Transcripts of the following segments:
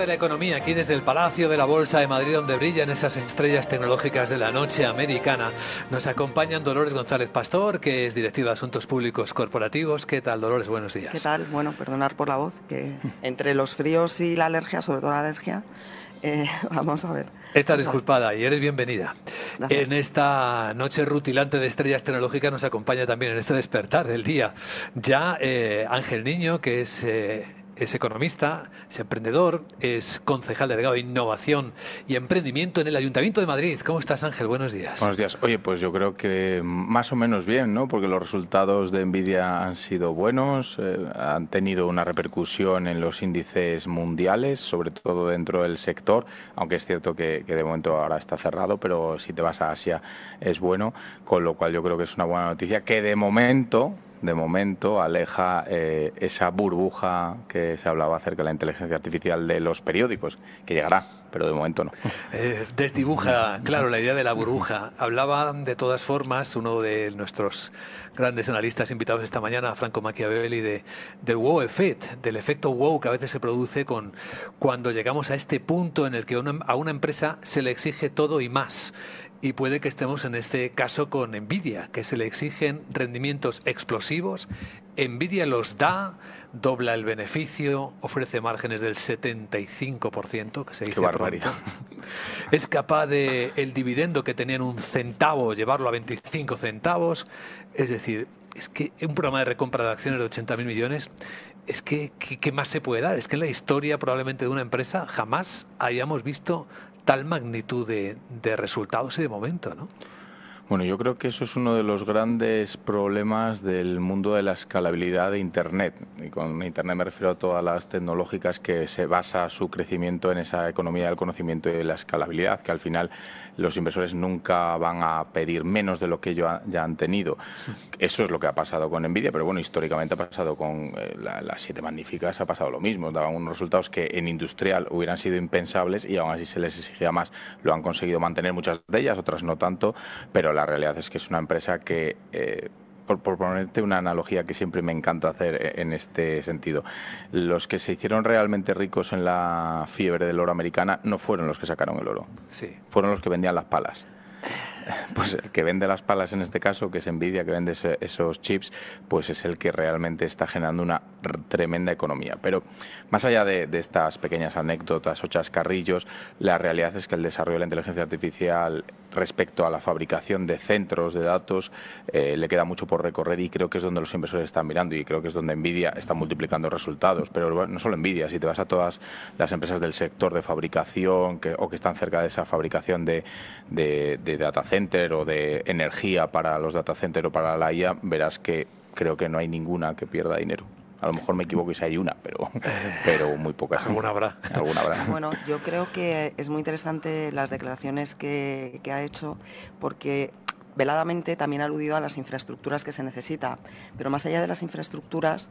de la economía, aquí desde el Palacio de la Bolsa de Madrid, donde brillan esas estrellas tecnológicas de la noche americana. Nos acompañan Dolores González Pastor, que es directiva de Asuntos Públicos Corporativos. ¿Qué tal, Dolores? Buenos días. ¿Qué tal? Bueno, perdonar por la voz, que entre los fríos y la alergia, sobre todo la alergia, vamos a ver. Estás disculpada y eres bienvenida. Gracias. En esta noche rutilante de estrellas tecnológicas nos acompaña también en este despertar del día ya Ángel Niño, que es economista, es emprendedor, es concejal delegado de Innovación y Emprendimiento en el Ayuntamiento de Madrid. ¿Cómo estás, Ángel? Buenos días. Buenos días. Oye, pues yo creo que más o menos bien, ¿no? Porque los resultados de Nvidia han sido buenos, han tenido una repercusión en los índices mundiales, sobre todo dentro del sector, aunque es cierto que de momento ahora está cerrado, pero si te vas a Asia es bueno, con lo cual yo creo que es una buena noticia que de momento aleja esa burbuja que se hablaba acerca de la inteligencia artificial de los periódicos, que llegará, pero de momento no. Desdibuja, claro, la idea de la burbuja. Hablaba de todas formas uno de nuestros grandes analistas invitados esta mañana, Franco Machiavelli, del wow effect, del efecto wow que a veces se produce cuando llegamos a este punto en el que a una empresa se le exige todo y más. Y puede que estemos en este caso con Nvidia, que se le exigen rendimientos explosivos. Nvidia los da, dobla el beneficio, ofrece márgenes del 75%, que se dice. ¡Qué barbaridad! Es capaz de el dividendo que tenía en 1 centavo llevarlo a 25 centavos. Es decir, es que un programa de recompra de acciones de 80.000 millones, es que ¿qué más se puede dar? Es que en la historia probablemente de una empresa jamás hayamos visto tal magnitud de resultados y de momento, ¿no? Bueno, yo creo que eso es uno de los grandes problemas del mundo de la escalabilidad de Internet. Y con Internet me refiero a todas las tecnológicas que se basa su crecimiento en esa economía del conocimiento y de la escalabilidad, que al final los inversores nunca van a pedir menos de lo que ellos ya han tenido. Eso es lo que ha pasado con Nvidia, pero bueno, históricamente ha pasado con las 7 magníficas, ha pasado lo mismo. Daban unos resultados que en industrial hubieran sido impensables y aún así se les exigía más. Lo han conseguido mantener muchas de ellas, otras no tanto, pero la realidad es que es una empresa que, por ponerte una analogía que siempre me encanta hacer en este sentido, los que se hicieron realmente ricos en la fiebre del oro americana no fueron los que sacaron el oro, sí, fueron los que vendían las palas. Pues el que vende las palas en este caso, que es Nvidia, que vende esos chips, pues es el que realmente está generando una tremenda economía. Pero más allá de estas pequeñas anécdotas o chascarrillos, la realidad es que el desarrollo de la inteligencia artificial respecto a la fabricación de centros de datos le queda mucho por recorrer y creo que es donde los inversores están mirando y creo que es donde Nvidia está multiplicando resultados. Pero no solo Nvidia, si te vas a todas las empresas del sector de fabricación o que están cerca de esa fabricación de data center o de energía para los data center o para la IA, verás que creo que no hay ninguna que pierda dinero. A lo mejor me equivoco y si hay una, pero muy pocas. Alguna habrá. Alguna habrá. Bueno, yo creo que es muy interesante las declaraciones que ha hecho, porque veladamente también ha aludido a las infraestructuras que se necesita, pero más allá de las infraestructuras,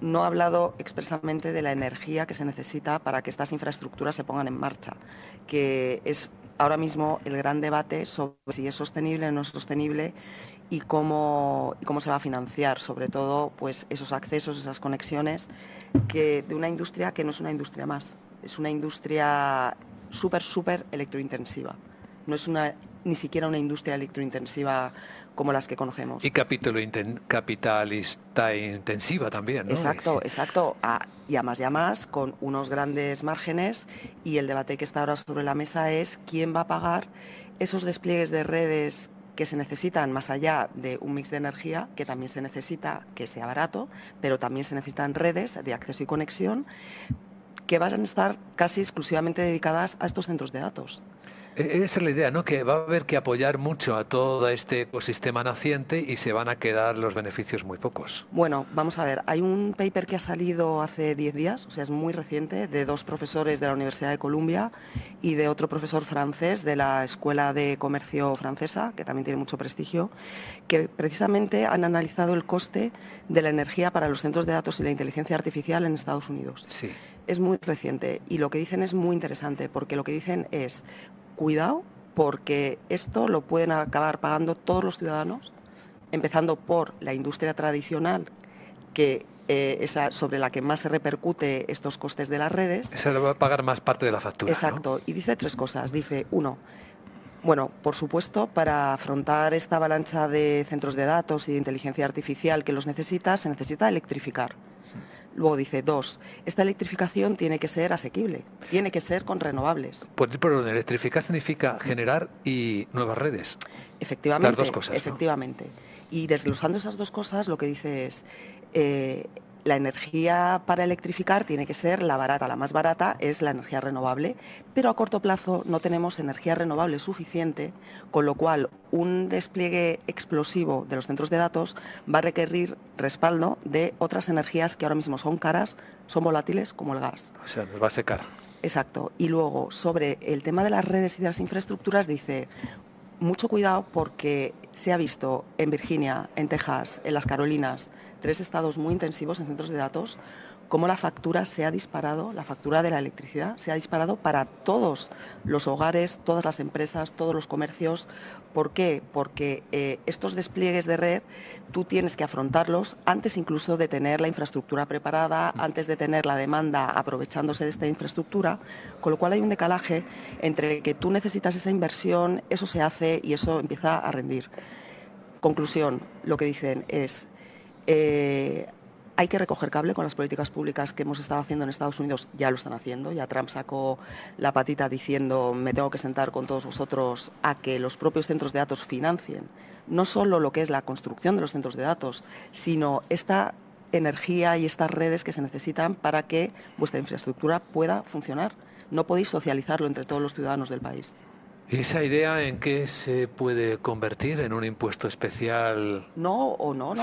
no ha hablado expresamente de la energía que se necesita para que estas infraestructuras se pongan en marcha, que es ahora mismo el gran debate sobre si es sostenible o no es sostenible y cómo se va a financiar, sobre todo pues esos accesos, esas conexiones de una industria que no es una industria más, es una industria súper electrointensiva, no es ni siquiera una industria electrointensiva como las que conocemos. Y capitalista intensiva también, ¿no? Exacto. Y a más, con unos grandes márgenes, y el debate que está ahora sobre la mesa es quién va a pagar esos despliegues de redes que se necesitan más allá de un mix de energía, que también se necesita que sea barato, pero también se necesitan redes de acceso y conexión que van a estar casi exclusivamente dedicadas a estos centros de datos. Esa es la idea, ¿no? Que va a haber que apoyar mucho a todo este ecosistema naciente y se van a quedar los beneficios muy pocos. Bueno, vamos a ver. Hay un paper que ha salido hace 10 días, o sea, es muy reciente, de 2 profesores de la Universidad de Columbia y de otro profesor francés de la Escuela de Comercio Francesa, que también tiene mucho prestigio, que precisamente han analizado el coste de la energía para los centros de datos y la inteligencia artificial en Estados Unidos. Sí. Es muy reciente y lo que dicen es muy interesante, porque lo que dicen es: cuidado, porque esto lo pueden acabar pagando todos los ciudadanos, empezando por la industria tradicional, que sobre la que más se repercute estos costes de las redes. Esa le va a pagar más parte de la factura. Exacto. ¿No? Y dice 3 cosas. Dice, 1, bueno, por supuesto, para afrontar esta avalancha de centros de datos y de inteligencia artificial que los necesita, se necesita electrificar. Luego dice, 2, esta electrificación tiene que ser asequible, tiene que ser con renovables. Pues electrificar significa generar y nuevas redes. Efectivamente. Las 2 cosas. Efectivamente. ¿No? Y desglosando esas 2 cosas, lo que dice es, la energía para electrificar tiene que ser la barata, la más barata es la energía renovable, pero a corto plazo no tenemos energía renovable suficiente, con lo cual un despliegue explosivo de los centros de datos va a requerir respaldo de otras energías que ahora mismo son caras, son volátiles, como el gas. O sea, nos va a secar. Exacto. Y luego, sobre el tema de las redes y de las infraestructuras, dice, mucho cuidado porque se ha visto en Virginia, en Texas, en las Carolinas, 3 estados muy intensivos en centros de datos, cómo la factura se ha disparado, la factura de la electricidad se ha disparado para todos los hogares, todas las empresas, todos los comercios. ¿Por qué? Porque estos despliegues de red tú tienes que afrontarlos antes incluso de tener la infraestructura preparada, antes de tener la demanda aprovechándose de esta infraestructura, con lo cual hay un decalaje entre que tú necesitas esa inversión, eso se hace y eso empieza a rendir. Conclusión, lo que dicen es, hay que recoger cable con las políticas públicas que hemos estado haciendo en Estados Unidos, ya lo están haciendo, ya Trump sacó la patita diciendo me tengo que sentar con todos vosotros a que los propios centros de datos financien no solo lo que es la construcción de los centros de datos, sino esta energía y estas redes que se necesitan para que vuestra infraestructura pueda funcionar. No podéis socializarlo entre todos los ciudadanos del país. ¿Y esa idea en qué se puede convertir? ¿En un impuesto especial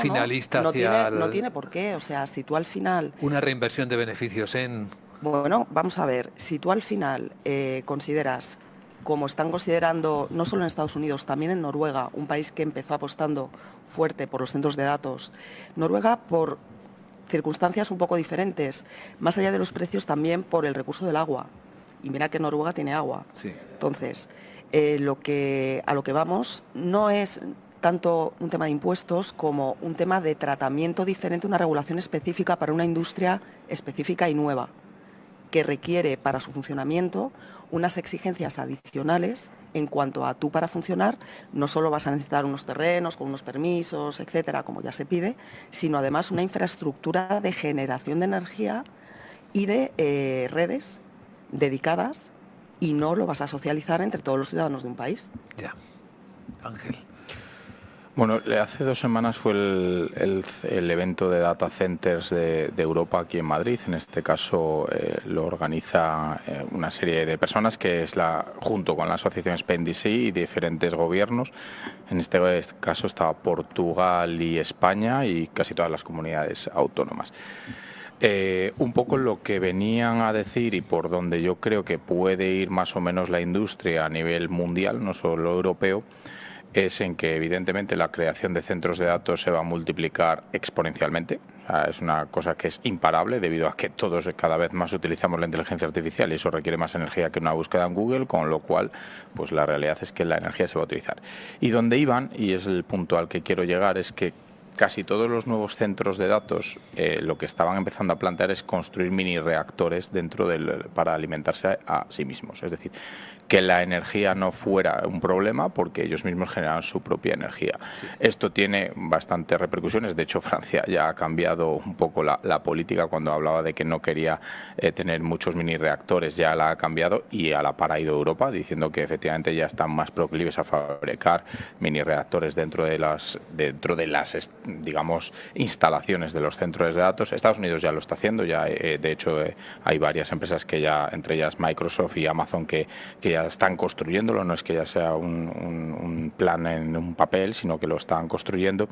finalista hacia no tiene por qué. O sea, si tú al final... Una reinversión de beneficios en... Bueno, vamos a ver. Si tú al final consideras, como están considerando no solo en Estados Unidos, también en Noruega, un país que empezó apostando fuerte por los centros de datos, Noruega por circunstancias un poco diferentes, más allá de los precios también por el recurso del agua. Y mira que Noruega tiene agua. Sí. Entonces, a lo que vamos no es tanto un tema de impuestos como un tema de tratamiento diferente, una regulación específica para una industria específica y nueva, que requiere para su funcionamiento unas exigencias adicionales en cuanto a tú para funcionar no solo vas a necesitar unos terrenos con unos permisos, etcétera, como ya se pide, sino además una infraestructura de generación de energía y de redes dedicadas, y no lo vas a socializar entre todos los ciudadanos de un país. Ya. Ángel. Bueno, hace 2 semanas fue el evento de data centers de Europa aquí en Madrid. En este caso lo organiza una serie de personas que es junto con la asociación Spain DC y diferentes gobiernos. En este caso estaba Portugal y España y casi todas las comunidades autónomas. Un poco lo que venían a decir y por donde yo creo que puede ir más o menos la industria a nivel mundial, no solo europeo, es en que evidentemente la creación de centros de datos se va a multiplicar exponencialmente. O sea, es una cosa que es imparable debido a que todos cada vez más utilizamos la inteligencia artificial y eso requiere más energía que una búsqueda en Google, con lo cual pues la realidad es que la energía se va a utilizar. Y donde iban, y es el punto al que quiero llegar, es que casi todos los nuevos centros de datos lo que estaban empezando a plantear es construir mini reactores para alimentarse a sí mismos. Es decir, que la energía no fuera un problema porque ellos mismos generan su propia energía. Sí. Esto tiene bastantes repercusiones. De hecho, Francia ya ha cambiado un poco la política cuando hablaba de que no quería tener muchos mini reactores. Ya la ha cambiado y a la par ha ido Europa diciendo que efectivamente ya están más proclives a fabricar mini reactores dentro de las digamos, instalaciones de los centros de datos. Estados Unidos ya lo está haciendo. Ya de hecho hay varias empresas que ya, entre ellas Microsoft y Amazon, que ya están construyéndolo, no es que ya sea un plan en un papel, sino que lo están construyendo.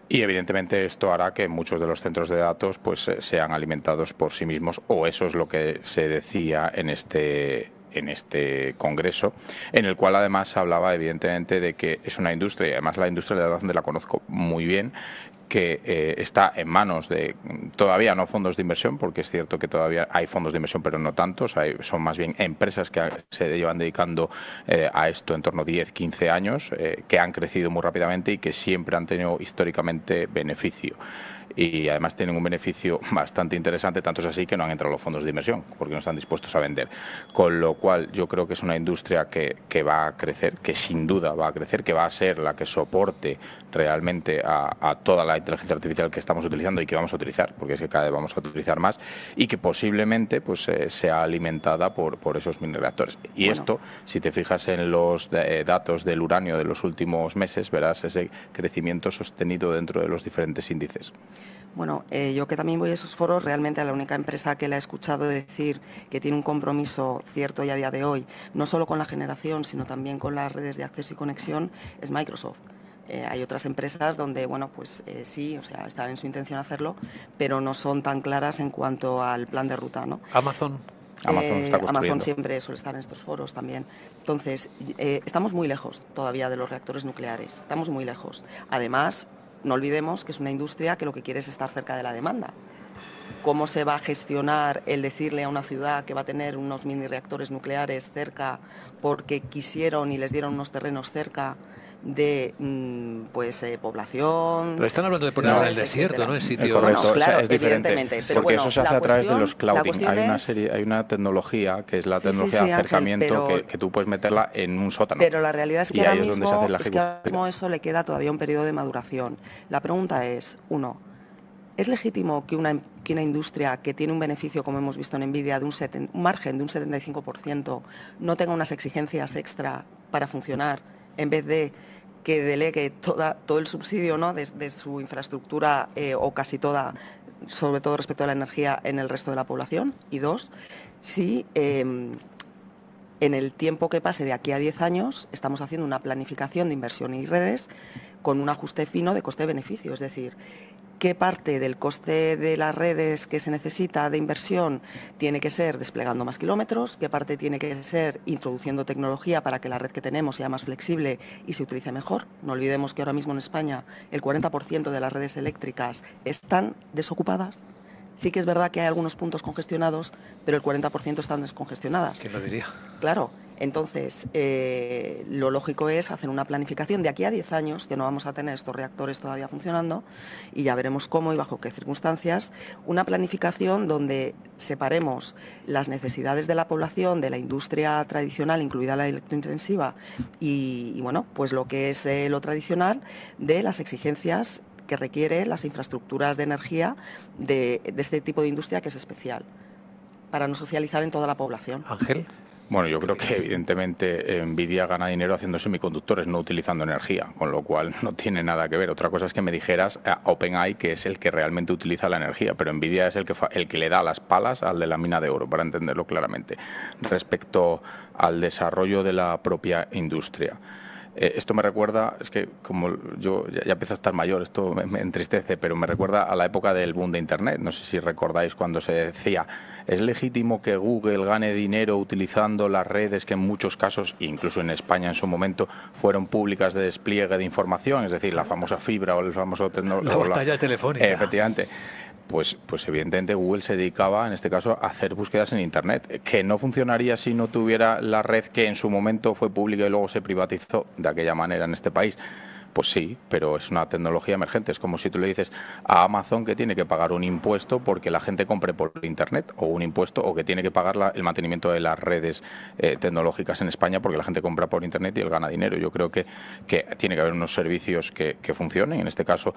Y evidentemente esto hará que muchos de los centros de datos pues sean alimentados por sí mismos, o eso es lo que se decía en este congreso, en el cual además se hablaba evidentemente de que es una industria, y además la industria de datos donde la conozco muy bien, que está en manos de, todavía no fondos de inversión, porque es cierto que todavía hay fondos de inversión, pero no tantos, son más bien empresas que se llevan dedicando a esto en torno a 10, 15 años, que han crecido muy rápidamente y que siempre han tenido históricamente beneficio. Y además tienen un beneficio bastante interesante, tanto es así que no han entrado los fondos de inversión, porque no están dispuestos a vender. Con lo cual yo creo que es una industria que va a crecer, que sin duda va a crecer, que va a ser la que soporte realmente a toda la inteligencia artificial que estamos utilizando y que vamos a utilizar, porque es que cada vez vamos a utilizar más, y que posiblemente pues sea alimentada por esos mini reactores. Y esto, si te fijas en los datos del uranio de los últimos meses, verás ese crecimiento sostenido dentro de los diferentes índices. Bueno, yo que también voy a esos foros, realmente a la única empresa que la he escuchado decir que tiene un compromiso cierto y a día de hoy, no solo con la generación, sino también con las redes de acceso y conexión, es Microsoft. Hay otras empresas donde, bueno, pues sí, o sea, están en su intención hacerlo, pero no son tan claras en cuanto al plan de ruta, ¿no? Amazon está construyendo. Amazon siempre suele estar en estos foros también. Entonces, estamos muy lejos todavía de los reactores nucleares, estamos muy lejos. Además, no olvidemos que es una industria que lo que quiere es estar cerca de la demanda. ¿Cómo se va a gestionar el decirle a una ciudad que va a tener unos mini reactores nucleares cerca porque quisieron y les dieron unos terrenos cerca de población? Pero están hablando de ponerlo en el desierto, ¿no? En sitio... Correcto, Bueno, claro, es diferente, evidentemente, pero porque bueno, eso se hace a través de los clouding. Hay Una tecnología que es la tecnología de acercamiento, Ángel, que tú puedes meterla en un sótano. Pero la realidad es que, ahora mismo, eso le queda todavía un periodo de maduración. La pregunta es, uno, ¿es legítimo que una industria que tiene un beneficio, como hemos visto en Nvidia, de un margen de un 75%, no tenga unas exigencias extra para funcionar, en vez de que delegue todo el subsidio, ¿no?, de su infraestructura o casi toda, sobre todo respecto a la energía, en el resto de la población? Y dos, si en el tiempo que pase de aquí a 10 años estamos haciendo una planificación de inversión y redes con un ajuste fino de coste-beneficio, es decir, qué parte del coste de las redes que se necesita de inversión tiene que ser desplegando más kilómetros, qué parte tiene que ser introduciendo tecnología para que la red que tenemos sea más flexible y se utilice mejor. No olvidemos que ahora mismo en España el 40% de las redes eléctricas están desocupadas. Sí que es verdad que hay algunos puntos congestionados, pero el 40% están descongestionadas. ¿Quién lo diría? Claro, entonces lo lógico es hacer una planificación de aquí a 10 años, que no vamos a tener estos reactores todavía funcionando, y ya veremos cómo y bajo qué circunstancias, una planificación donde separemos las necesidades de la población, de la industria tradicional, incluida la electrointensiva, y bueno, pues lo que es lo tradicional, de las exigencias que requiere las infraestructuras de energía de este tipo de industria, que es especial, para no socializar en toda la población. Ángel. Bueno, yo creo que evidentemente Nvidia gana dinero haciendo semiconductores, no utilizando energía, con lo cual no tiene nada que ver. Otra cosa es que me dijeras OpenAI, que es el que realmente utiliza la energía, pero Nvidia es el que le da las palas al de la mina de oro, para entenderlo claramente. Respecto al desarrollo de la propia industria. Esto me recuerda, es que como yo ya empiezo a estar mayor, esto me entristece, pero me recuerda a la época del boom de Internet. No sé si recordáis cuando se decía, ¿es legítimo que Google gane dinero utilizando las redes que en muchos casos, incluso en España en su momento, fueron públicas de despliegue de información? Es decir, la famosa fibra o el famoso la pantalla telefónica. Efectivamente. Pues evidentemente Google se dedicaba, en este caso, a hacer búsquedas en Internet, que no funcionaría si no tuviera la red que en su momento fue pública y luego se privatizó de aquella manera en este país. Pues sí, pero es una tecnología emergente. Es como si tú le dices a Amazon que tiene que pagar un impuesto porque la gente compre por Internet, o un impuesto, o que tiene que pagar el mantenimiento de las redes tecnológicas en España porque la gente compra por Internet y él gana dinero. Yo creo que tiene que haber unos servicios que funcionen. En este caso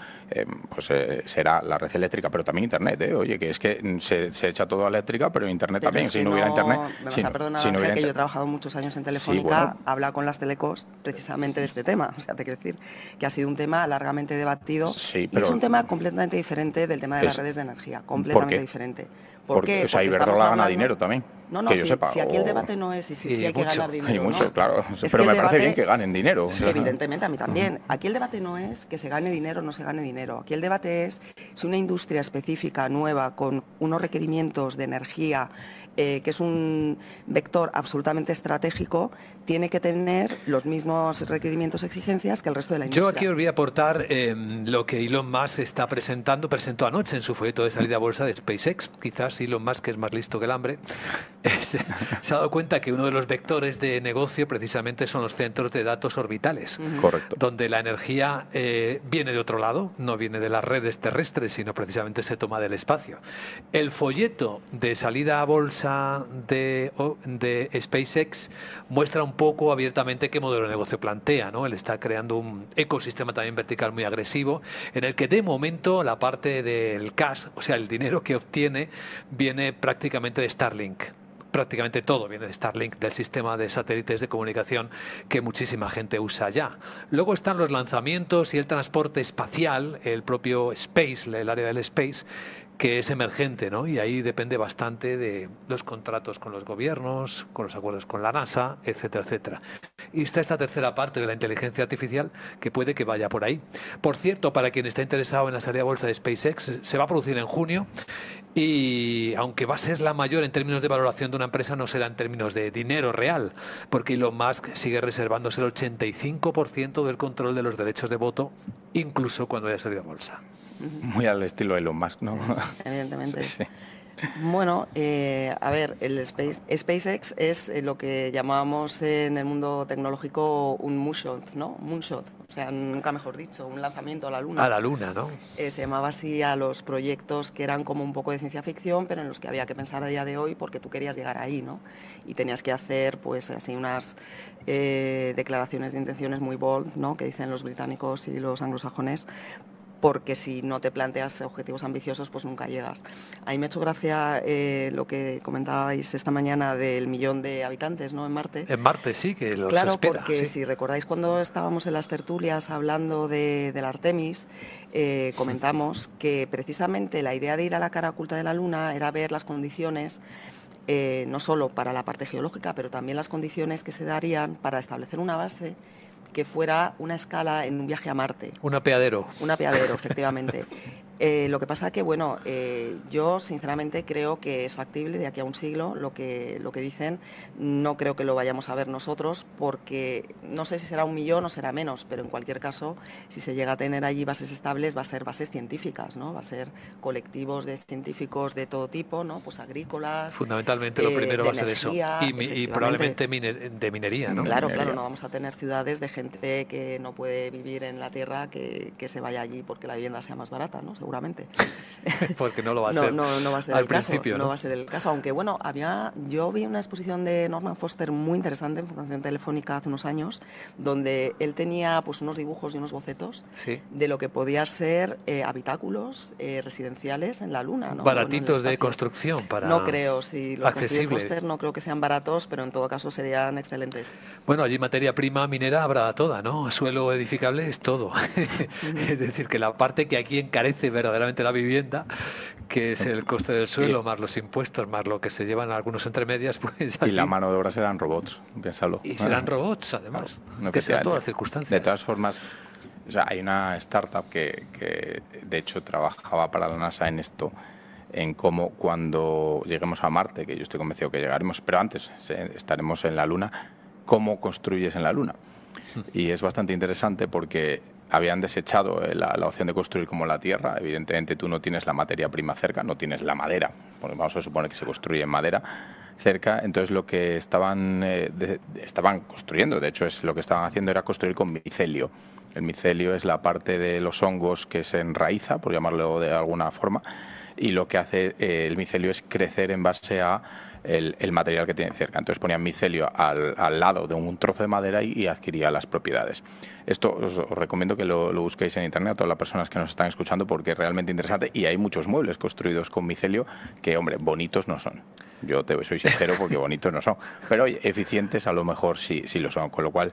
será la red eléctrica, pero también Internet. Oye, que es que se echa todo a eléctrica, pero Internet pero también. Si no hubiera Internet... Me vas a perdonar, si no Ángel, que yo he trabajado muchos años en Telefónica, sí, bueno, habla con las telecos precisamente de este tema. O sea, te quiero decir que ha sido un tema largamente debatido, sí, y es un tema completamente diferente del tema de las redes de energía, completamente diferente. Porque Iberdrola gana dinero también. No, no, que yo sepa. si aquí el debate no es si hay que ganar dinero. Hay mucho, ¿no? claro. Es pero que me parece debate, bien que ganen dinero. Evidentemente, a mí también. Aquí el debate no es que se gane dinero o no se gane dinero. Aquí el debate es si una industria específica, nueva, con unos requerimientos de energía, que es un vector absolutamente estratégico, tiene que tener los mismos requerimientos y exigencias que el resto de la industria. Yo aquí os voy a aportar lo que Elon Musk está presentó anoche en su folleto de salida a bolsa de SpaceX. Quizás Elon Musk, que es más listo que el hambre, se ha dado cuenta que uno de los vectores de negocio precisamente son los centros de datos orbitales. Correcto. Donde la energía viene de otro lado, no viene de las redes terrestres, sino precisamente se toma del espacio. El folleto de salida a bolsa de SpaceX muestra un poco abiertamente qué modelo de negocio plantea, ¿no? Él está creando un ecosistema también vertical muy agresivo, en el que de momento la parte del cash, o sea, el dinero que obtiene, viene prácticamente de Starlink. Prácticamente todo viene de Starlink, del sistema de satélites de comunicación que muchísima gente usa ya. Luego están los lanzamientos y el transporte espacial, el propio Space, el área del Space, que es emergente, ¿no? Y ahí depende bastante de los contratos con los gobiernos, con los acuerdos con la NASA, etcétera, etcétera. Y está esta tercera parte de la inteligencia artificial que puede que vaya por ahí. Por cierto, para quien está interesado en la salida a bolsa de SpaceX, se va a producir en junio y aunque va a ser la mayor en términos de valoración de una empresa, no será en términos de dinero real, porque Elon Musk sigue reservándose el 85% del control de los derechos de voto, incluso cuando haya salido a bolsa. Muy al estilo de Elon Musk, ¿no? Evidentemente. Sí. Bueno, a ver, SpaceX es lo que llamábamos en el mundo tecnológico un moonshot, ¿no? Moonshot, o sea, nunca mejor dicho, un lanzamiento a la Luna. A la Luna, ¿no? Se llamaba así a los proyectos que eran como un poco de ciencia ficción, pero en los que había que pensar a día de hoy porque tú querías llegar ahí, ¿no? Y tenías que hacer, pues, así unas declaraciones de intenciones muy bold, ¿no? Que dicen los británicos y los anglosajones, porque si no te planteas objetivos ambiciosos, pues nunca llegas. A mí me ha hecho gracia lo que comentabais esta mañana del 1.000.000 de habitantes, ¿no?, en Marte. En Marte sí, que los claro, espera. Porque sí. si recordáis cuando estábamos en las tertulias hablando del Artemis, comentamos que precisamente la idea de ir a la cara oculta de la Luna era ver las condiciones, no solo para la parte geológica, pero también las condiciones que se darían para establecer una base que fuera una escala en un viaje a Marte. Un apeadero. Un apeadero, efectivamente. Lo que pasa que, bueno, yo sinceramente creo que es factible de aquí a un siglo lo que dicen. No creo que lo vayamos a ver nosotros porque no sé si será 1.000.000 o será menos, pero en cualquier caso, si se llega a tener allí bases estables, va a ser bases científicas, ¿no? Va a ser colectivos de científicos de todo tipo, ¿no? Pues agrícolas. Fundamentalmente lo primero va a ser eso. Y probablemente de minería, ¿no? Claro, Minería. claro, no vamos a tener ciudades de gente que no puede vivir en la tierra que se vaya allí porque la vivienda sea más barata, ¿no? Seguramente. Porque no lo va a ser. No va a ser al el caso. principio, ¿no? Va a ser el caso. Aunque bueno, yo vi una exposición de Norman Foster muy interesante en Fundación Telefónica hace unos años, donde él tenía pues unos dibujos y unos bocetos Sí. de lo que podía ser habitáculos residenciales en la Luna, ¿no? Baratitos Bueno, de construcción para. No creo, si los construye accesible. Foster no creo que sean baratos, pero en todo caso serían excelentes. Bueno, allí materia prima minera habrá toda, ¿no? Suelo edificable es todo. Es decir, que la parte que aquí encarece verdaderamente la vivienda, que es el coste del suelo, más los impuestos, más lo que se llevan algunos entre medias, pues así. Y la mano de obra serán robots, piénsalo. Y serán robots, además. No, que serán efectivamente. todas las circunstancias. De todas formas, o sea, hay una startup que de hecho trabajaba para la NASA en esto, en cómo cuando lleguemos a Marte, que yo estoy convencido que llegaremos, pero antes estaremos en la Luna, cómo construyes en la Luna. Y es bastante interesante porque habían desechado la opción de construir como la Tierra. Evidentemente tú no tienes la materia prima cerca, no tienes la madera, porque vamos a suponer que se construye en madera cerca. Entonces lo que estaban construyendo, de hecho es lo que estaban haciendo era construir con micelio. El micelio es la parte de los hongos que se enraiza, por llamarlo de alguna forma, y lo que hace el micelio es crecer en base a el material que tiene cerca. Entonces ponían micelio al lado de un trozo de madera y adquiría las propiedades. Esto os recomiendo que lo busquéis en internet a todas las personas que nos están escuchando porque es realmente interesante y hay muchos muebles construidos con micelio que, hombre, bonitos no son. Yo soy sincero porque bonitos no son. Pero oye, eficientes a lo mejor sí lo son. Con lo cual,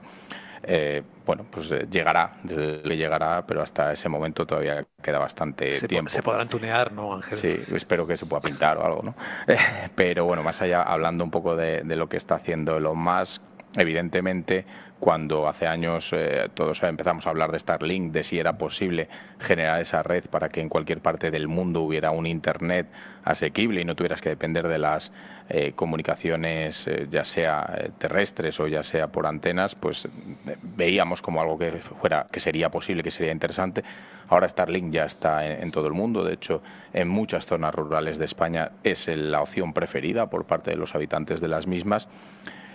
bueno, pues llegará, desde que llegará, pero hasta ese momento todavía queda bastante tiempo. Se podrán tunear, ¿no, Ángel? Sí, espero que se pueda pintar o algo, ¿no? Pero bueno, más allá, hablando un poco de lo que está haciendo Elon Musk, evidentemente, cuando hace años todos empezamos a hablar de Starlink, de si era posible generar esa red para que en cualquier parte del mundo hubiera un Internet asequible y no tuvieras que depender de las comunicaciones, ya sea terrestres o ya sea por antenas, pues veíamos como algo que sería posible, que sería interesante. Ahora Starlink ya está en todo el mundo. De hecho, en muchas zonas rurales de España es la opción preferida por parte de los habitantes de las mismas.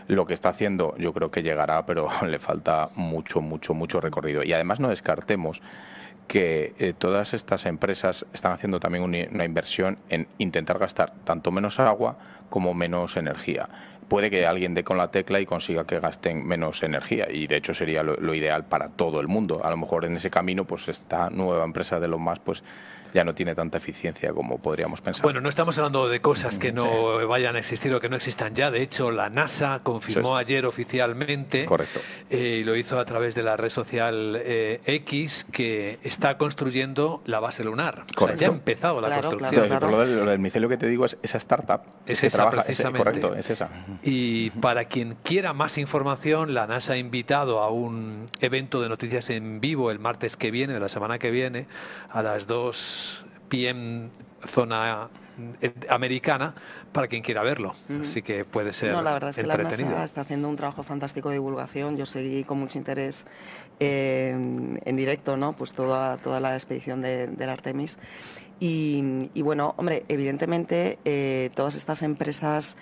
Lo que está haciendo yo creo que llegará, pero le falta mucho recorrido. Y además no descartemos que todas estas empresas están haciendo también una inversión en intentar gastar tanto menos agua como menos energía. Puede que alguien dé con la tecla y consiga que gasten menos energía, y de hecho sería lo ideal para todo el mundo. A lo mejor en ese camino, pues esta nueva empresa de Elon Musk, pues ya no tiene tanta eficiencia como podríamos pensar. Bueno, no estamos hablando de cosas que no vayan a existir o que no existan ya. De hecho, la NASA confirmó ayer oficialmente, correcto, y lo hizo a través de la red social X, que está construyendo la base lunar. O sea, ya ha empezado la construcción. Claro. Lo del micelio que te digo es esa startup. Es esa, precisamente. Correcto, es esa. Y para quien quiera más información, la NASA ha invitado a un evento de noticias en vivo el martes que viene, de la semana que viene, a las 2 p.m. zona americana, para quien quiera verlo. Así que puede ser la verdad es que entretenido. La NASA está haciendo un trabajo fantástico de divulgación. Yo seguí con mucho interés en directo, ¿no? Pues toda la expedición del Artemis. Y bueno, hombre, evidentemente todas estas empresas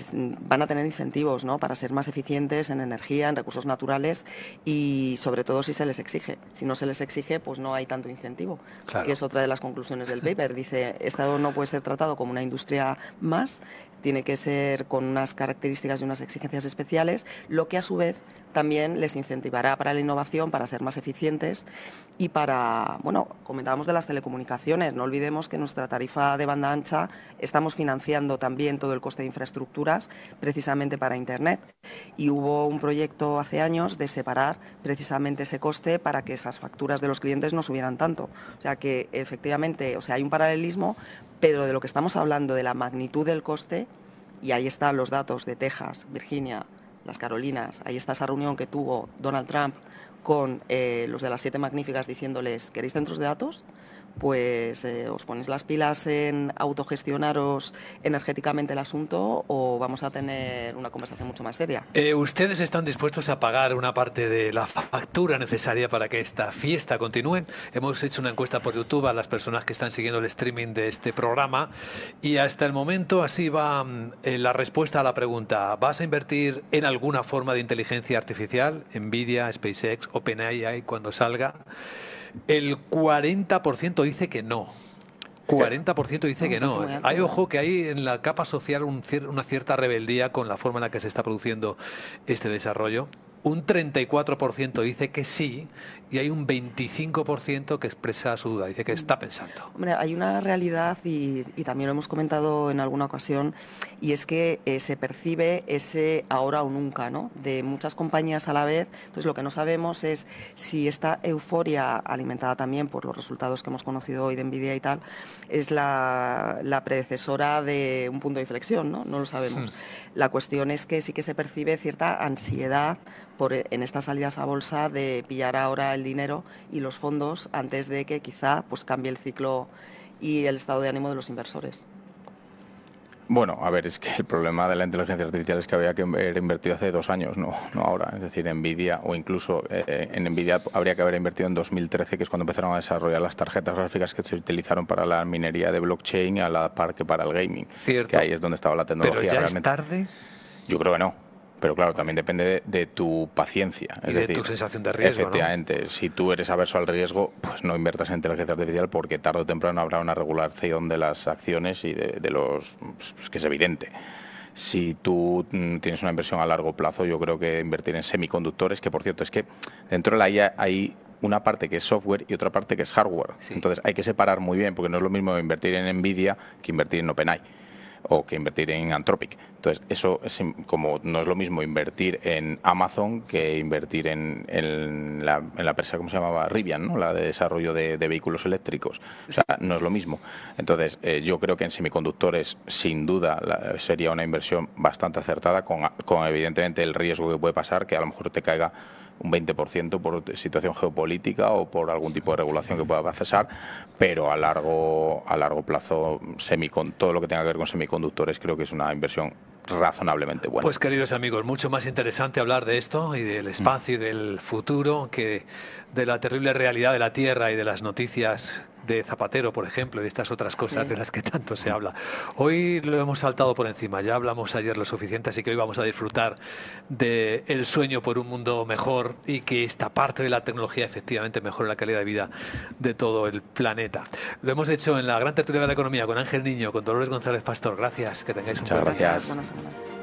van a tener incentivos, ¿no?, para ser más eficientes en energía, en recursos naturales, y sobre todo si se les exige. Si no se les exige, pues no hay tanto incentivo, claro, que es otra de las conclusiones del paper. Dice, esto no puede ser tratado como una industria más, tiene que ser con unas características y unas exigencias especiales, lo que a su vez también les incentivará para la innovación, para ser más eficientes y para, bueno, comentábamos de las telecomunicaciones. No olvidemos que nuestra tarifa de banda ancha estamos financiando también todo el coste de infraestructuras precisamente para Internet. Y hubo un proyecto hace años de separar precisamente ese coste para que esas facturas de los clientes no subieran tanto. O sea que efectivamente, hay un paralelismo, pero de lo que estamos hablando, de la magnitud del coste, y ahí están los datos de Texas, Virginia, las Carolinas, ahí está esa reunión que tuvo Donald Trump con los de las 7 magníficas diciéndoles, ¿queréis centros de datos? Pues os ponéis las pilas en autogestionaros energéticamente el asunto, o vamos a tener una conversación mucho más seria. ¿Ustedes están dispuestos a pagar una parte de la factura necesaria para que esta fiesta continúe? Hemos hecho una encuesta por YouTube a las personas que están siguiendo el streaming de este programa, y hasta el momento así va la respuesta a la pregunta: ¿vas a invertir en alguna forma de inteligencia artificial? Nvidia, SpaceX, OpenAI cuando salga. El 40% dice que no. 40% dice que no. Hay, ojo, que hay en la capa social una cierta rebeldía con la forma en la que se está produciendo este desarrollo. Un 34% dice que sí, y hay un 25% que expresa su duda, dice que está pensando. Hombre, hay una realidad, y también lo hemos comentado en alguna ocasión, y es que se percibe ese ahora o nunca, ¿no?, de muchas compañías a la vez. Entonces, lo que no sabemos es si esta euforia, alimentada también por los resultados que hemos conocido hoy de Nvidia y tal, es la predecesora de un punto de inflexión, ¿no? No lo sabemos. La cuestión es que sí que se percibe cierta ansiedad en estas salidas a bolsa de pillar ahora el dinero y los fondos antes de que quizá pues cambie el ciclo y el estado de ánimo de los inversores. Bueno, a ver, es que el problema de la inteligencia artificial es que había que haber invertido hace 2 años, no ahora. Es decir, Nvidia, o incluso en Nvidia habría que haber invertido en 2013, que es cuando empezaron a desarrollar las tarjetas gráficas que se utilizaron para la minería de blockchain, a la par que para el gaming. Cierto. Que ahí es donde estaba la tecnología. ¿Pero ya realmente. es tarde? Yo creo que no. Pero claro, también depende de tu paciencia. Y de tu sensación de riesgo, efectivamente, ¿no? Si tú eres averso al riesgo, pues no inviertas en inteligencia artificial, porque tarde o temprano habrá una regulación de las acciones y de los... Pues que es evidente. Si tú tienes una inversión a largo plazo, yo creo que invertir en semiconductores, que por cierto es que dentro de la IA hay una parte que es software y otra parte que es hardware. Sí. Entonces hay que separar muy bien, porque no es lo mismo invertir en Nvidia que invertir en OpenAI o que invertir en Anthropic. Entonces, eso como no es lo mismo invertir en Amazon que invertir en la empresa, ¿cómo se llamaba? Rivian, ¿no? La de desarrollo de vehículos eléctricos. O sea, no es lo mismo. Entonces, yo creo que en semiconductores, sin duda, sería una inversión bastante acertada, con evidentemente el riesgo que puede pasar, que a lo mejor te caiga un 20% por situación geopolítica o por algún tipo de regulación que pueda cesar, pero a largo plazo, todo lo que tenga que ver con semiconductores, creo que es una inversión razonablemente buena. Pues queridos amigos, mucho más interesante hablar de esto y del espacio y del futuro que de la terrible realidad de la Tierra y de las noticias de Zapatero, por ejemplo, y de estas otras cosas de las que tanto se habla. Hoy lo hemos saltado por encima, ya hablamos ayer lo suficiente, así que hoy vamos a disfrutar del sueño por un mundo mejor y que esta parte de la tecnología efectivamente mejore la calidad de vida de todo el planeta. Lo hemos hecho en la Gran Tertulia de la Economía con Ángel Niño, con Dolores González Pastor. Gracias, que tengáis un buen día. Muchas gracias. Buena semana.